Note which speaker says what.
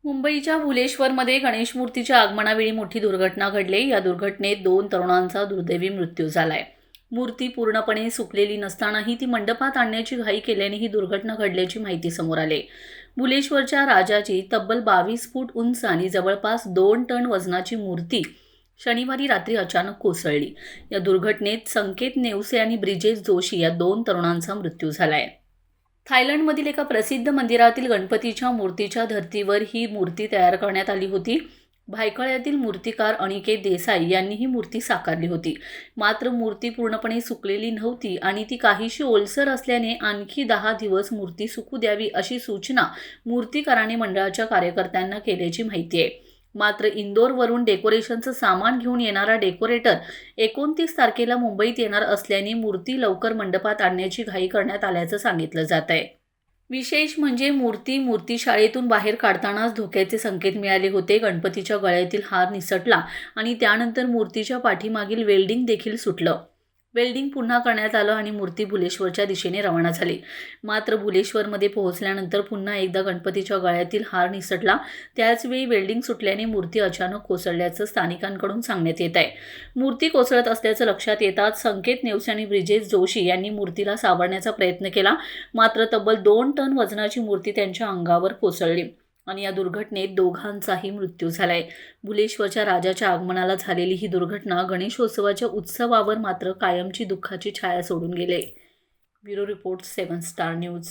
Speaker 1: मुंबईच्या भुलेश्वरमध्ये गणेश मूर्तीच्या आगमनावेळी मोठी दुर्घटना घडली। या दुर्घटनेत 2 तरुणांचा दुर्दैवी मृत्यू झालाय। मूर्ती पूर्णपणे सुकलेली नसतानाही ती मंडपात आणण्याची घाई केल्याने ही दुर्घटना घडल्याची माहिती समोर आली। भुलेश्वरच्या राजाची तब्बल 22 फूट उंच आणि जवळपास 2 टन वजनाची मूर्ती शनिवारी रात्री अचानक कोसळली। या दुर्घटनेत संकेत नेवसे आणि ब्रिजेश जोशी या 2 तरुणांचा मृत्यू झालाय। थायलंडमधील एका प्रसिद्ध मंदिरातील गणपतीच्या मूर्तीच्या धर्तीवर ही मूर्ती तयार करण्यात आली होती। भायखळ्यातील मूर्तिकार अनिकेत देसाई यांनी ही मूर्ती साकारली होती। मात्र मूर्ती पूर्णपणे सुकलेली नव्हती आणि ती काहीशी ओलसर असल्याने आणखी 10 दिवस मूर्ती सुकू द्यावी अशी सूचना मूर्तिकाराने मंडळाच्या कार्यकर्त्यांना केल्याची माहिती आहे। मात्र इंदोरवरून डेकोरेशनचं सामान घेऊन येणारा डेकोरेटर 29 तारखेला मुंबईत येणार असल्याने मूर्ती लवकर मंडपात आणण्याची घाई करण्यात आल्याचं सांगितलं जात आहे। विशेष म्हणजे मूर्तिशाळेतून बाहेर काढतानाच धोक्याचे संकेत मिळाले होते। गणपतीच्या गळ्यातील हार निसटला आणि त्यानंतर मूर्तीच्या पाठीमागील वेल्डिंग देखील सुटलं। वेल्डिंग पुन्हा करण्यात आलं आणि मूर्ती भुलेश्वरच्या दिशेने रवाना झाली। मात्र भुलेश्वरमध्ये पोहोचल्यानंतर पुन्हा एकदा गणपतीच्या गळ्यातील हार निसटला। त्याचवेळी वेल्डिंग सुटल्याने मूर्ती अचानक कोसळल्याचं स्थानिकांकडून सांगण्यात येत आहे। मूर्ती कोसळत असल्याचं लक्षात येताच संकेत नेवसे आणि ब्रिजेश जोशी यांनी मूर्तीला सावरण्याचा प्रयत्न केला। मात्र तब्बल 2 टन वजनाची मूर्ती त्यांच्या अंगावर कोसळली आणि या दुर्घटनेत दोघांचाही मृत्यू झालाय। भुलेश्वरच्या राजाच्या आगमनाला झालेली ही दुर्घटना गणेशोत्सवाच्या उत्सवावर मात्र कायमची दुःखाची छाया सोडून गेली। Bureau report 7 star news.